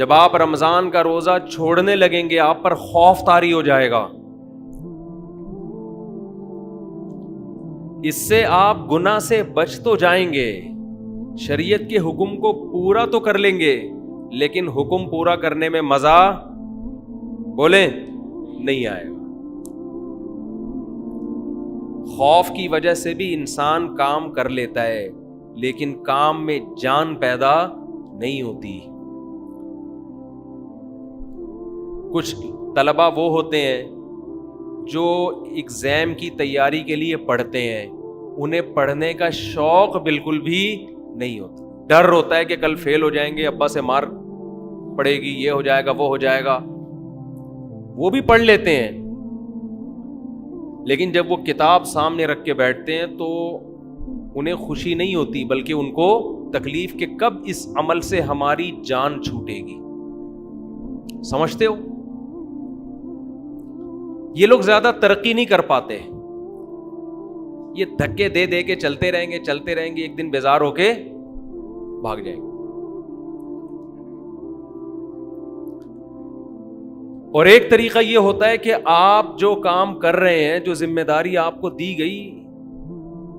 جب آپ رمضان کا روزہ چھوڑنے لگیں گے آپ پر خوف طاری ہو جائے گا. اس سے آپ گناہ سے بچ تو جائیں گے, شریعت کے حکم کو پورا تو کر لیں گے, لیکن حکم پورا کرنے میں مزہ بولیں نہیں آئے گا. خوف کی وجہ سے بھی انسان کام کر لیتا ہے, لیکن کام میں جان پیدا نہیں ہوتی. کچھ طلبہ وہ ہوتے ہیں جو ایگزام کی تیاری کے لیے پڑھتے ہیں, انہیں پڑھنے کا شوق بالکل بھی نہیں ہوتا. ڈر ہوتا ہے کہ کل فیل ہو جائیں گے, ابا سے مار پڑے گی, یہ ہو جائے گا وہ ہو جائے گا. وہ بھی پڑھ لیتے ہیں, لیکن جب وہ کتاب سامنے رکھ کے بیٹھتے ہیں تو انہیں خوشی نہیں ہوتی, بلکہ ان کو تکلیف کہ کب اس عمل سے ہماری جان چھوٹے گی. سمجھتے ہو؟ یہ لوگ زیادہ ترقی نہیں کر پاتے, یہ دھکے دے دے کے چلتے رہیں گے, ایک دن بیزار ہو کے بھاگ جائیں گے. اور ایک طریقہ یہ ہوتا ہے کہ آپ جو کام کر رہے ہیں, جو ذمہ داری آپ کو دی گئی,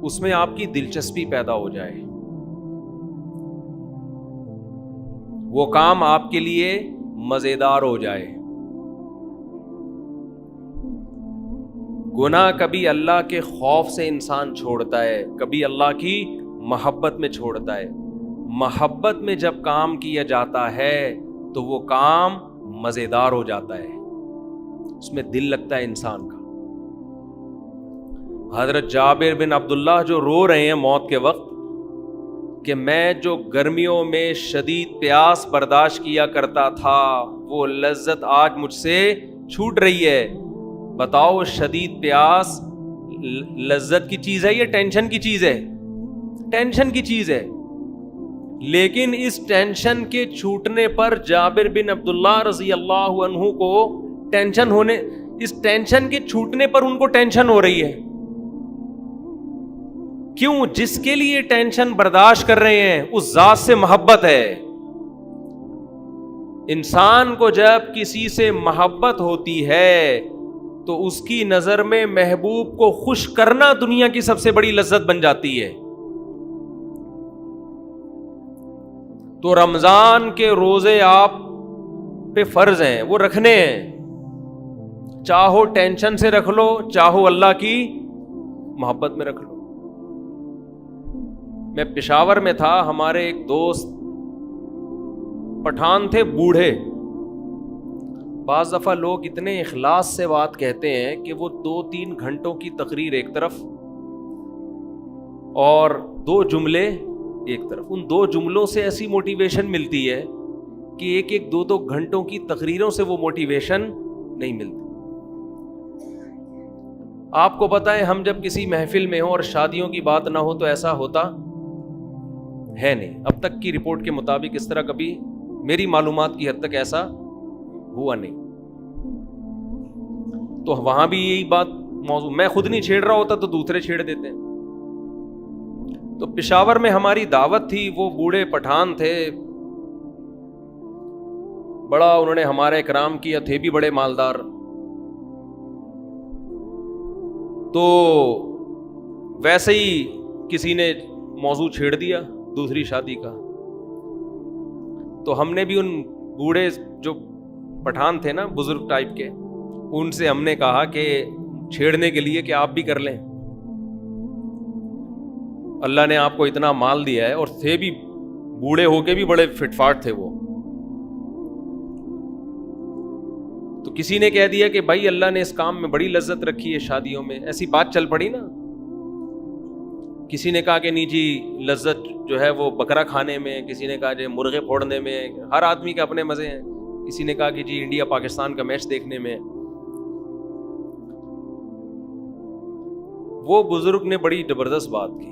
اس میں آپ کی دلچسپی پیدا ہو جائے, وہ کام آپ کے لیے مزیدار ہو جائے. گناہ کبھی اللہ کے خوف سے انسان چھوڑتا ہے, کبھی اللہ کی محبت میں چھوڑتا ہے. محبت میں جب کام کیا جاتا ہے تو وہ کام مزیدار ہو جاتا ہے, اس میں دل لگتا ہے انسان کا. حضرت جابر بن عبداللہ جو رو رہے ہیں موت کے وقت کہ میں جو گرمیوں میں شدید پیاس برداشت کیا کرتا تھا وہ لذت آج مجھ سے چھوٹ رہی ہے. بتاؤ شدید پیاس لذت کی چیز ہے یا ٹینشن کی چیز ہے؟ ٹینشن کی چیز ہے. لیکن اس ٹینشن کے چھوٹنے پر جابر بن عبداللہ رضی اللہ عنہ کو اس ٹینشن کے چھوٹنے پر ان کو ٹینشن ہو رہی ہے. کیوں؟ جس کے لیے ٹینشن برداشت کر رہے ہیں اس ذات سے محبت ہے. انسان کو جب کسی سے محبت ہوتی ہے تو اس کی نظر میں محبوب کو خوش کرنا دنیا کی سب سے بڑی لذت بن جاتی ہے. تو رمضان کے روزے آپ پہ فرض ہیں, وہ رکھنے ہیں. چاہو ٹینشن سے رکھ لو, چاہو اللہ کی محبت میں رکھ لو. میں پشاور میں تھا, ہمارے ایک دوست پٹھان تھے, بوڑھے. بعض دفعہ لوگ اتنے اخلاص سے بات کہتے ہیں کہ وہ 2-3 گھنٹوں کی تقریر ایک طرف اور 2 جملے ایک طرف, ان 2 جملوں سے ایسی موٹیویشن ملتی ہے کہ 1-2 گھنٹوں کی تقریروں سے وہ موٹیویشن نہیں ملتی. آپ کو پتہ ہے ہم جب کسی محفل میں ہوں اور شادیوں کی بات نہ ہو تو ایسا ہوتا ہے نہیں. اب تک کی رپورٹ کے مطابق اس طرح کبھی میری معلومات کی حد تک ایسا ہوا نہیں. تو وہاں بھی یہی بات موضوع, میں خود نہیں چھیڑ رہا ہوتا تو دوسرے چھیڑ دیتے ہیں. تو پشاور میں ہماری دعوت تھی, وہ بوڑھے پٹھان تھے, بڑا انہوں نے ہمارا اکرام کیا, تھے بھی بڑے مالدار. تو ویسے ہی کسی نے موضوع چھیڑ دیا دوسری شادی کا. تو ہم نے بھی ان بوڑھے جو پٹھان تھے نا, بزرگ ٹائپ کے, ان سے ہم نے کہا کہ چھیڑنے کے لیے کہ آپ بھی کر لیں, اللہ نے آپ کو اتنا مال دیا ہے. اور تھے بھی بوڑھے ہو کے بھی بڑے فٹ فاٹ تھے وہ. تو کسی نے کہہ دیا کہ بھائی اللہ نے اس کام میں بڑی لذت رکھی ہے شادیوں میں, ایسی بات چل پڑی نا. کسی نے کہا کہ نہیں جی لذت جو ہے وہ بکرا کھانے میں, کسی نے کہا جی مرغے پھوڑنے میں, ہر آدمی کے اپنے مزے ہیں. کسی نے کہا کہ جی انڈیا پاکستان کا میچ دیکھنے میں. وہ بزرگ نے بڑی زبردست بات کی,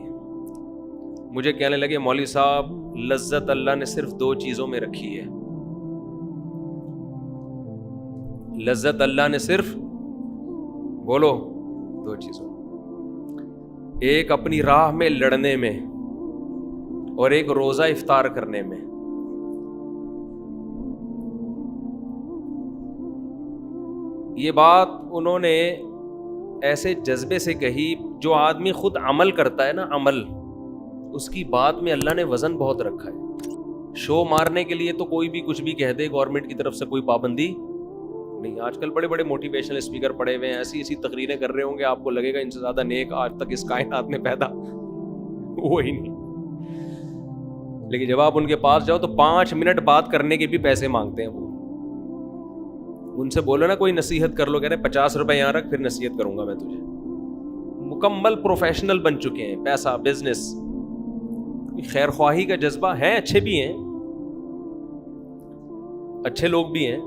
مجھے کہنے لگے مولوی صاحب لذت اللہ نے صرف 2 چیزوں میں رکھی ہے. لذت اللہ نے صرف بولو 2 چیزوں, ایک اپنی راہ میں لڑنے میں اور ایک روزہ افطار کرنے میں. یہ بات انہوں نے ایسے جذبے سے کہی، جو آدمی خود عمل کرتا ہے نا، عمل، اس کی بات میں اللہ نے وزن بہت رکھا ہے۔ شو مارنے کے لیے تو کوئی بھی کچھ بھی کہہ دے، گورنمنٹ کی طرف سے کوئی پابندی نہیں۔ آج کل بڑے بڑے موٹیویشنل اسپیکر پڑے ہوئے ہیں، ایسی ایسی تقریریں کر رہے ہوں گے، آپ کو لگے گا ان سے زیادہ نیک آج تک اس کائنات میں پیدا وہی نہیں۔ لیکن جب آپ ان کے پاس جاؤ تو 5 منٹ بات کرنے کے بھی پیسے مانگتے ہیں وہ۔ ان سے بولو نا کوئی نصیحت کر لو، کہہ رہے 50 روپے یہاں رکھ، پھر نصیحت کروں گا میں تجھے۔ مکمل پروفیشنل بن چکے ہیں، پیسہ، بزنس، خیر خواہی کا جذبہ ہے، اچھے بھی ہیں، اچھے لوگ بھی ہیں۔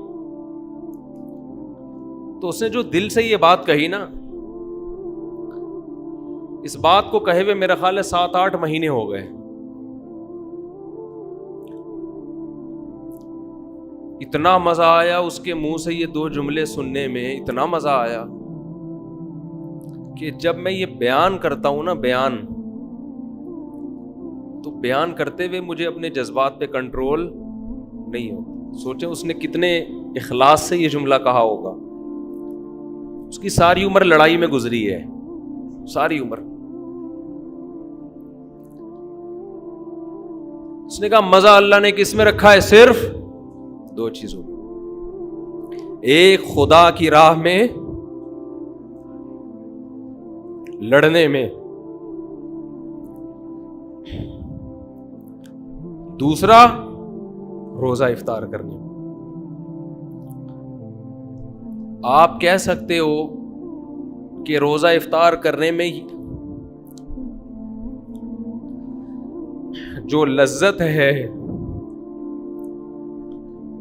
تو اس نے جو دل سے یہ بات کہی نا، اس بات کو کہے ہوئے میرا خیال ہے 7-8 مہینے ہو گئے۔ اتنا مزہ آیا اس کے منہ سے یہ 2 جملے سننے میں، اتنا مزہ آیا کہ جب میں یہ بیان کرتا ہوں نا، تو بیان کرتے ہوئے مجھے اپنے جذبات پہ کنٹرول نہیں ہو۔ سوچیں اس نے کتنے اخلاص سے یہ جملہ کہا ہوگا۔ اس کی ساری عمر لڑائی میں گزری ہے، ساری عمر۔ اس نے کہا مزہ اللہ نے کس میں رکھا ہے؟ صرف 2 چیزوں میں، ایک خدا کی راہ میں لڑنے میں، دوسرا روزہ افطار کرنے میں۔ آپ کہہ سکتے ہو کہ روزہ افطار کرنے میں جو لذت ہے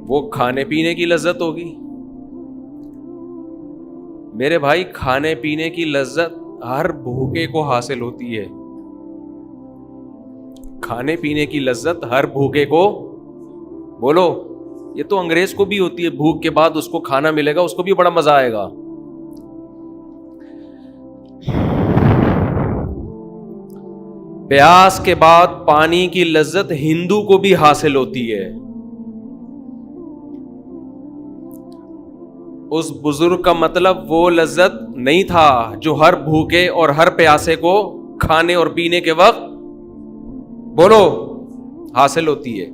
وہ کھانے پینے کی لذت ہوگی۔ میرے بھائی، کھانے پینے کی لذت ہر بھوکے کو حاصل ہوتی ہے۔ کھانے پینے کی لذت ہر بھوکے کو، بولو، یہ تو انگریز کو بھی ہوتی ہے، بھوک کے بعد اس کو کھانا ملے گا، اس کو بھی بڑا مزہ آئے گا۔ پیاس کے بعد پانی کی لذت ہندو کو بھی حاصل ہوتی ہے۔ اس بزرگ کا مطلب وہ لذت نہیں تھا جو ہر بھوکے اور ہر پیاسے کو کھانے اور پینے کے وقت، بولو، حاصل ہوتی ہے۔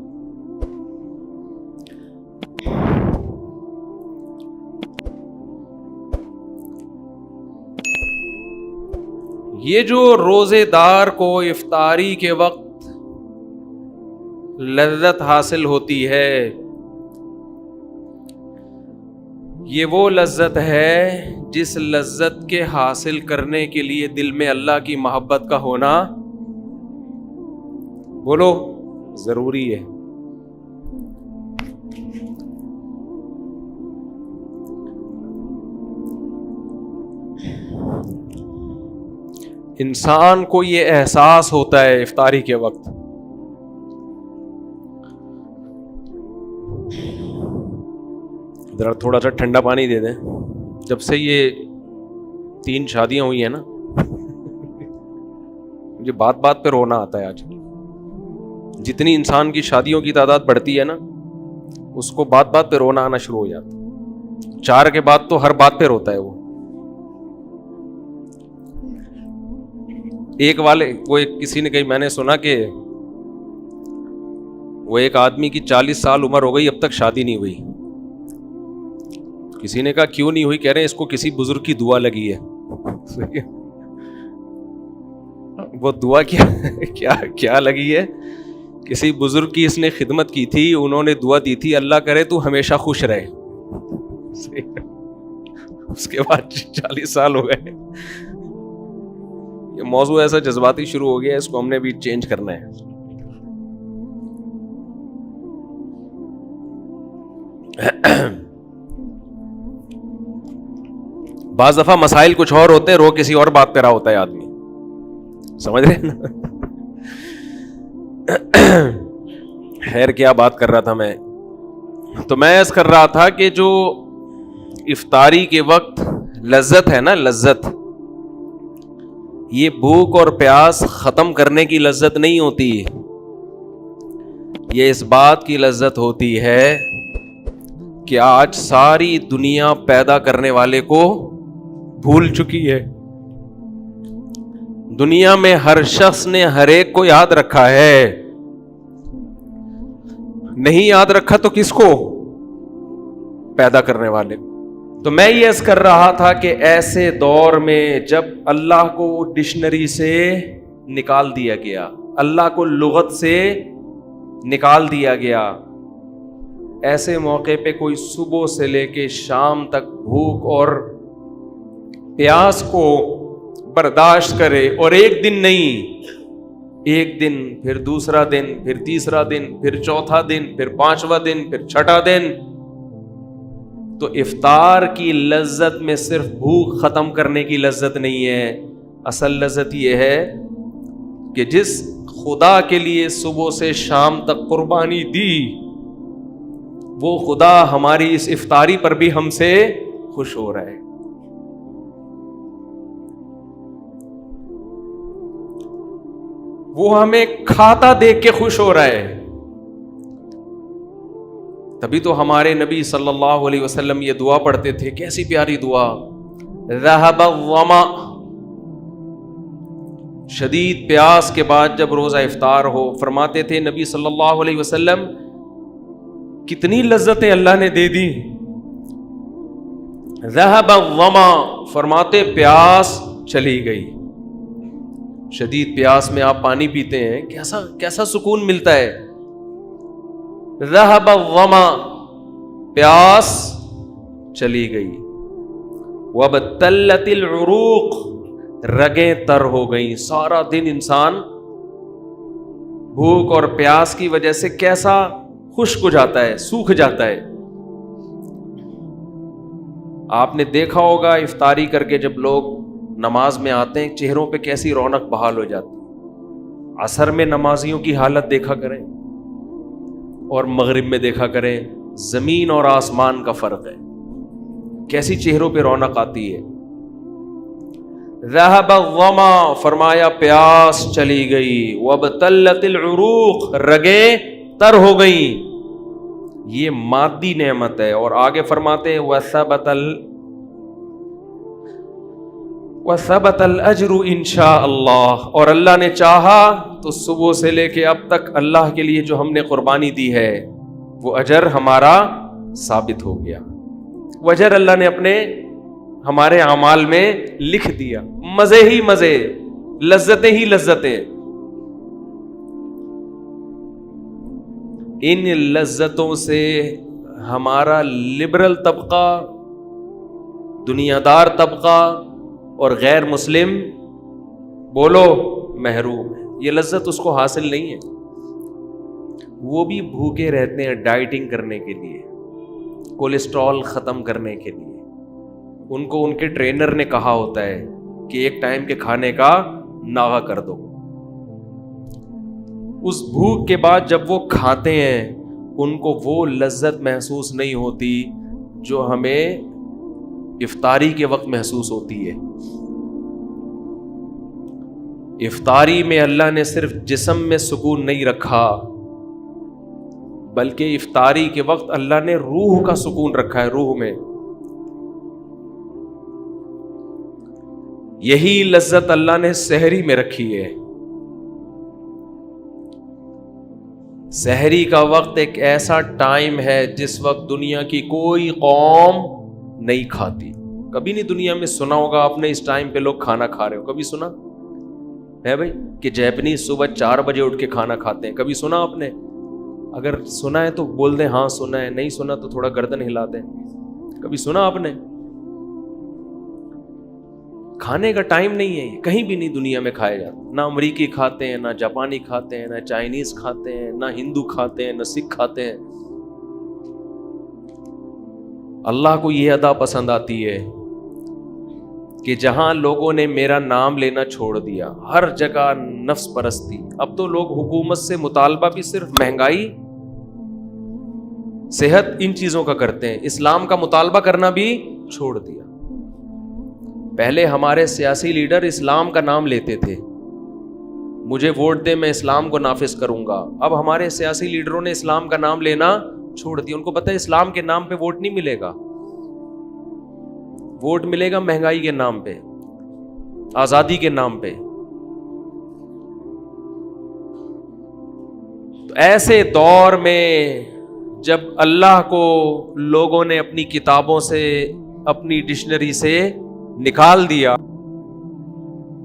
یہ جو روزے دار کو افطاری کے وقت لذت حاصل ہوتی ہے، یہ وہ لذت ہے جس لذت کے حاصل کرنے کے لیے دل میں اللہ کی محبت کا ہونا، بولو، ضروری ہے۔ انسان کو یہ احساس ہوتا ہے افطاری کے وقت، ذرا تھوڑا سا ٹھنڈا پانی دے دیں۔ جب سے یہ 3 شادیاں ہوئی ہیں نا، مجھے بات بات پہ رونا آتا ہے آج۔ جتنی انسان کی شادیوں کی تعداد بڑھتی ہے نا، اس کو بات بات پہ رونا آنا شروع ہو جاتا۔ 4 کے بعد تو ہر بات پہ روتا ہے وہ۔ کسی نے کہی، میں نے سنا کہ وہ ایک آدمی کی 40 سال عمر ہو گئی، اب تک شادی نہیں ہوئی۔ کسی نے کہا کیوں نہیں ہوئی؟ کہہ رہے ہیں اس کو کسی بزرگ کی دعا لگی ہے۔ وہ دعا کیا لگی ہے؟ کسی بزرگ کی اس نے خدمت کی تھی، انہوں نے دعا دی تھی اللہ کرے تو ہمیشہ خوش رہے۔ اس کے بعد 40 سال ہو گئے۔ یہ موضوع ایسا جذباتی شروع ہو گیا، اس کو ہم نے بھی چینج کرنا ہے۔ بعض دفعہ مسائل کچھ اور ہوتے ہیں، رو کسی اور بات پہ رہا ہوتا ہے آدمی، سمجھ رہے ہیں نا؟ خیر، کیا بات کر رہا تھا میں؟ تو میں عرض کر رہا تھا کہ جو افطاری کے وقت لذت ہے نا، لذت، یہ بھوک اور پیاس ختم کرنے کی لذت نہیں ہوتی، یہ اس بات کی لذت ہوتی ہے کہ آج ساری دنیا پیدا کرنے والے کو بھول چکی ہے. دنیا میں ہر شخص نے ہر ایک کو یاد رکھا ہے, نہیں یاد رکھا تو کس کو؟ پیدا کرنے والے. تو میں یہ عرض کر رہا تھا کہ ایسے دور میں جب اللہ کو ڈکشنری سے نکال دیا گیا, اللہ کو لغت سے نکال دیا گیا, ایسے موقع پہ کوئی صبح سے لے کے شام تک بھوک اور پیاس کو برداشت کرے, اور ایک دن نہیں, ایک دن, پھر دوسرا دن, پھر تیسرا دن, پھر چوتھا دن, پھر پانچواں دن, پھر چھٹا دن, تو افطار کی لذت میں صرف بھوک ختم کرنے کی لذت نہیں ہے. اصل لذت یہ ہے کہ جس خدا کے لیے صبح سے شام تک قربانی دی, وہ خدا ہماری اس افطاری پر بھی ہم سے خوش ہو رہا ہے. وہ ہمیں کھاتا دیکھ کے خوش ہو رہا ہے. تبھی تو ہمارے نبی صلی اللہ علیہ وسلم یہ دعا پڑھتے تھے, کیسی پیاری دعا, ذهب الظما, شدید پیاس کے بعد جب روزہ افطار ہو, فرماتے تھے نبی صلی اللہ علیہ وسلم, کتنی لذتیں اللہ نے دے دی. ذهب الظما, فرماتے پیاس چلی گئی. شدید پیاس میں آپ پانی پیتے ہیں, کیسا سکون ملتا ہے. ذهب الظما, پیاس چلی گئی. وابتلت العروق, رگیں تر ہو گئیں. سارا دن انسان بھوک اور پیاس کی وجہ سے کیسا خشک ہو جاتا ہے, سوکھ جاتا ہے. آپ نے دیکھا ہوگا افطاری کر کے جب لوگ نماز میں آتے ہیں, چہروں پہ کیسی رونق بحال ہو جاتی. عصر میں نمازیوں کی حالت دیکھا کریں اور مغرب میں دیکھا کریں, زمین اور آسمان کا فرق ہے, کیسی چہروں پہ رونق آتی ہے. ذهب الظما, فرمایا پیاس چلی گئی. وابتلت العروق, رگیں تر ہو گئیں. یہ مادی نعمت ہے. اور آگے فرماتے ہیں وثبت الاجر انشاء اللہ, اور اللہ نے چاہا تو صبح سے لے کے اب تک اللہ کے لیے جو ہم نے قربانی دی ہے وہ اجر ہمارا ثابت ہو گیا. وہ اجر اللہ نے اپنے ہمارے اعمال میں لکھ دیا. مزے ہی مزے, لذتیں ہی لذتیں. ان لذتوں سے ہمارا لبرل طبقہ, دنیا دار طبقہ اور غیر مسلم بولو محروم ہے. یہ لذت اس کو حاصل نہیں ہے. وہ بھی بھوکے رہتے ہیں ڈائٹنگ کرنے کے لیے, کولیسٹرول ختم کرنے کے لیے. ان کو ان کے ٹرینر نے کہا ہوتا ہے کہ ایک ٹائم کے کھانے کا ناغہ کر دو. اس بھوک کے بعد جب وہ کھاتے ہیں ان کو وہ لذت محسوس نہیں ہوتی جو ہمیں افطاری کے وقت محسوس ہوتی ہے. افطاری میں اللہ نے صرف جسم میں سکون نہیں رکھا, بلکہ افطاری کے وقت اللہ نے روح کا سکون رکھا ہے. روح میں یہی لذت اللہ نے سحری میں رکھی ہے. سحری کا وقت ایک ایسا ٹائم ہے جس وقت دنیا کی کوئی قوم نہیں کھاتی. کبھی نہیں دنیا میں سنا ہوگا آپ نے اس ٹائم پہ لوگ کھانا کھا رہے ہو, کبھی سنا ہے بھائی کہ جیپنیز صبح 4 بجے اٹھ کے کھانا کھاتے ہیں؟ کبھی سنا آپ نے؟ اگر سنا ہے تو بول دیں ہاں سنا ہے, نہیں سنا تو تھوڑا گردن ہلا دیں. کبھی سنا آپ نے؟ کھانے کا ٹائم نہیں ہے یہ, کہیں بھی نہیں دنیا میں کھایا جاتا. نہ امریکی کھاتے ہیں, نہ جاپانی کھاتے ہیں, نہ چائنیز کھاتے ہیں, نہ ہندو کھاتے ہیں, نہ سکھ کھاتے ہیں. اللہ کو یہ ادا پسند آتی ہے کہ جہاں لوگوں نے میرا نام لینا چھوڑ دیا, ہر جگہ نفس پرستی. اب تو لوگ حکومت سے مطالبہ بھی صرف مہنگائی, صحت, ان چیزوں کا کرتے ہیں. اسلام کا مطالبہ کرنا بھی چھوڑ دیا. پہلے ہمارے سیاسی لیڈر اسلام کا نام لیتے تھے, مجھے ووٹ دے میں اسلام کو نافذ کروں گا. اب ہمارے سیاسی لیڈروں نے اسلام کا نام لینا چھوڑ دیا. ان کو پتہ ہے اسلام کے نام پہ ووٹ نہیں ملے گا, ووٹ ملے گا مہنگائی کے نام پہ, آزادی کے نام پہ. تو ایسے دور میں جب اللہ کو لوگوں نے اپنی کتابوں سے, اپنی ڈکشنری سے نکال دیا,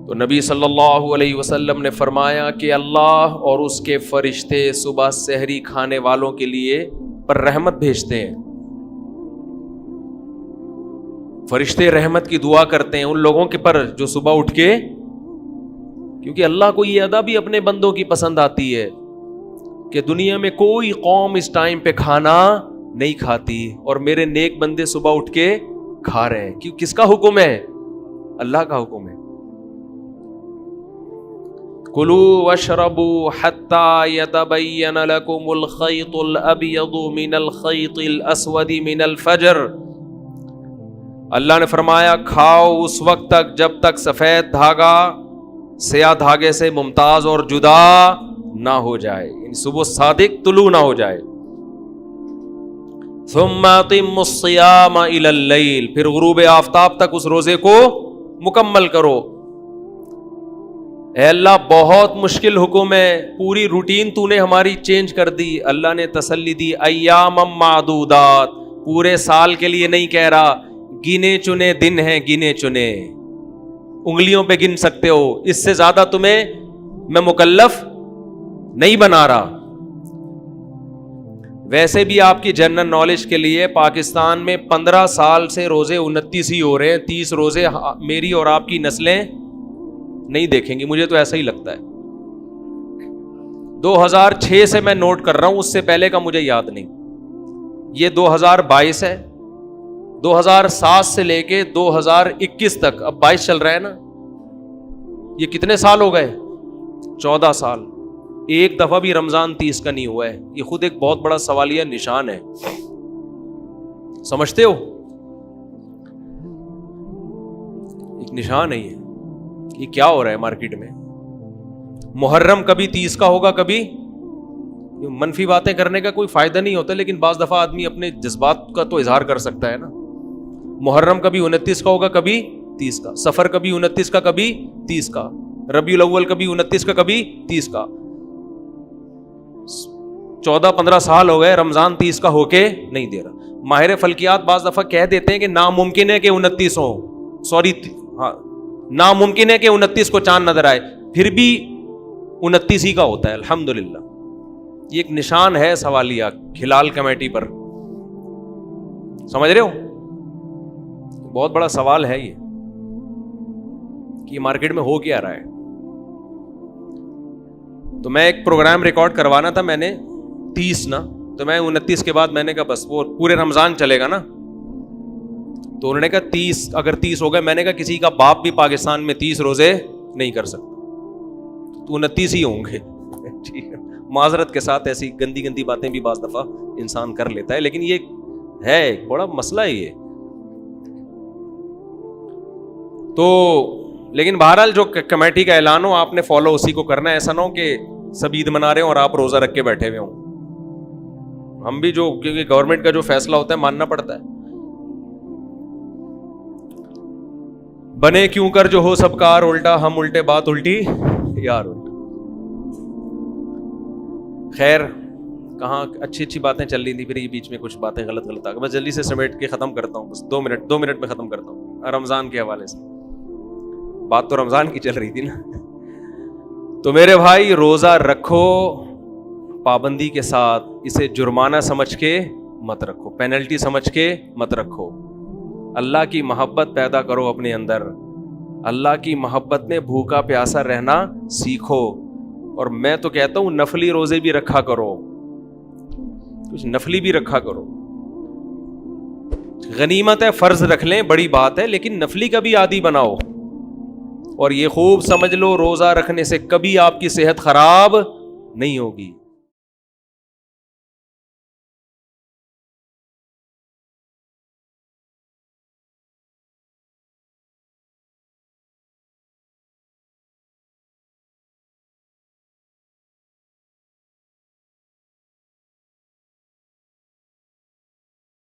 تو نبی صلی اللہ علیہ وسلم نے فرمایا کہ اللہ اور اس کے فرشتے صبح سحری کھانے والوں کے لیے پر رحمت بھیجتے ہیں. فرشتے رحمت کی دعا کرتے ہیں ان لوگوں کے پر جو صبح اٹھ کے, کیونکہ اللہ کو یہ ادا بھی اپنے بندوں کی پسند آتی ہے کہ دنیا میں کوئی قوم اس ٹائم پہ کھانا نہیں کھاتی اور میرے نیک بندے صبح اٹھ کے کھا رہے ہیں. کیوں؟ کس کا حکم ہے؟ اللہ کا حکم ہے. کلوا واشربوا حتى يتبين لكم الخيط الابيض من الخيط الاسود من الفجر. اللہ نے فرمایا کھاؤ اس وقت تک جب تک سفید دھاگا سیاہ دھاگے سے ممتاز اور جدا نہ ہو جائے, یعنی صبح صادق طلوع نہ ہو جائے. ثم اتموا الصيام الى الليل, پھر غروب آفتاب تک اس روزے کو مکمل کرو. اے اللہ بہت مشکل حکم ہے, پوری روٹین تو نے ہماری چینج کر دی. اللہ نے تسلی دی, ایام معدودات, پورے سال کے لیے نہیں کہہ رہا, گنے چنے دن ہیں, گنے چنے انگلیوں پہ گن سکتے ہو, اس سے زیادہ تمہیں میں مکلف نہیں بنا رہا. ویسے بھی آپ کی جنرل نالج کے لیے پاکستان میں 15 سال سے روزے 29 ہی ہو رہے ہیں. 30 روزے میری اور آپ کی نسلیں نہیں دیکھیں گی, مجھے تو ایسا ہی لگتا ہے. 2006 سے میں نوٹ کر رہا ہوں, اس سے پہلے کا مجھے یاد نہیں. یہ 2022 ہے, 2007 سے لے کے 2021 تک, اب 22 چل رہا ہے نا, یہ کتنے سال ہو گئے؟ 14 سال. ایک دفعہ بھی رمضان 30 کا نہیں ہوا ہے. یہ خود ایک بہت بڑا سوالیہ نشان ہے, سمجھتے ہو؟ ایک نشان ہے یہ کیا ہو رہا ہے مارکیٹ میں. محرم کبھی 30 کا ہوگا, کبھی منفی باتیں کرنے کا کوئی فائدہ نہیں ہوتا, لیکن بعض دفعہ آدمی اپنے جذبات کا تو اظہار کر سکتا ہے نا. محرم کبھی 29 کا ہوگا, کبھی 30 کا. سفر کبھی 29 کا, کبھی 30 کا. ربیع الاول کبھی 29 کا, کبھی 30 کا. 14-15 سال ہو گئے, رمضان 30 کا ہو کے نہیں دے رہا. ماہر فلکیات بعض دفعہ کہہ دیتے ہیں کہ ناممکن ہے کہ 29 ہو, ناممکن ہے کہ 29 کو چاند نظر آئے, پھر بھی 29 ہی کا ہوتا ہے. الحمدللہ یہ ایک نشان ہے سوالیہ ہلال کمیٹی پر, سمجھ رہے ہو؟ بہت بڑا سوال ہے یہ کہ مارکیٹ میں ہو کیا رہا ہے. تو میں ایک پروگرام ریکارڈ کروانا تھا میں نے 30 نا, تو میں 29 کے بعد میں نے کہا بس وہ پورے رمضان چلے گا نا, تو انہوں نے کہا 30 اگر 30 ہو گئے. میں نے کہا کسی کا باپ بھی پاکستان میں 30 روزے نہیں کر سکتا, تو 29 ہی ہوں گے. معذرت کے ساتھ ایسی گندی گندی باتیں بھی بعض دفعہ انسان کر لیتا ہے, لیکن یہ ہے ایک بڑا مسئلہ ہے یہ. تو لیکن بہرحال جو کمیٹی کا اعلان ہو آپ نے فالو اسی کو کرنا ہے. ایسا نہ ہو کہ سب عید منا رہے ہوں اور آپ روزہ رکھ کے بیٹھے ہوئے ہوں. ہم بھی جو کیونکہ گورنمنٹ کا جو فیصلہ ہوتا ہے ماننا پڑتا ہے. بنے کیوں کر جو ہو سب کار الٹا, ہم الٹے بات الٹی یار الٹا. خیر کہاں اچھی اچھی باتیں چل رہی تھی, پھر یہ بیچ میں کچھ باتیں غلط آ گئی. میں جلدی سے سمیٹ کے ختم کرتا ہوں, بس 2 منٹ میں ختم کرتا ہوں. رمضان کے حوالے سے بات تو رمضان کی چل رہی تھی نا. تو میرے بھائی روزہ رکھو پابندی کے ساتھ, اسے جرمانہ سمجھ کے مت رکھو, پینلٹی سمجھ کے مت رکھو. اللہ کی محبت پیدا کرو اپنے اندر, اللہ کی محبت میں بھوکا پیاسا رہنا سیکھو. اور میں تو کہتا ہوں نفلی روزے بھی رکھا کرو, کچھ نفلی بھی رکھا کرو. غنیمت ہے, فرض رکھ لیں بڑی بات ہے, لیکن نفلی کا بھی عادی بناؤ. اور یہ خوب سمجھ لو روزہ رکھنے سے کبھی آپ کی صحت خراب نہیں ہوگی.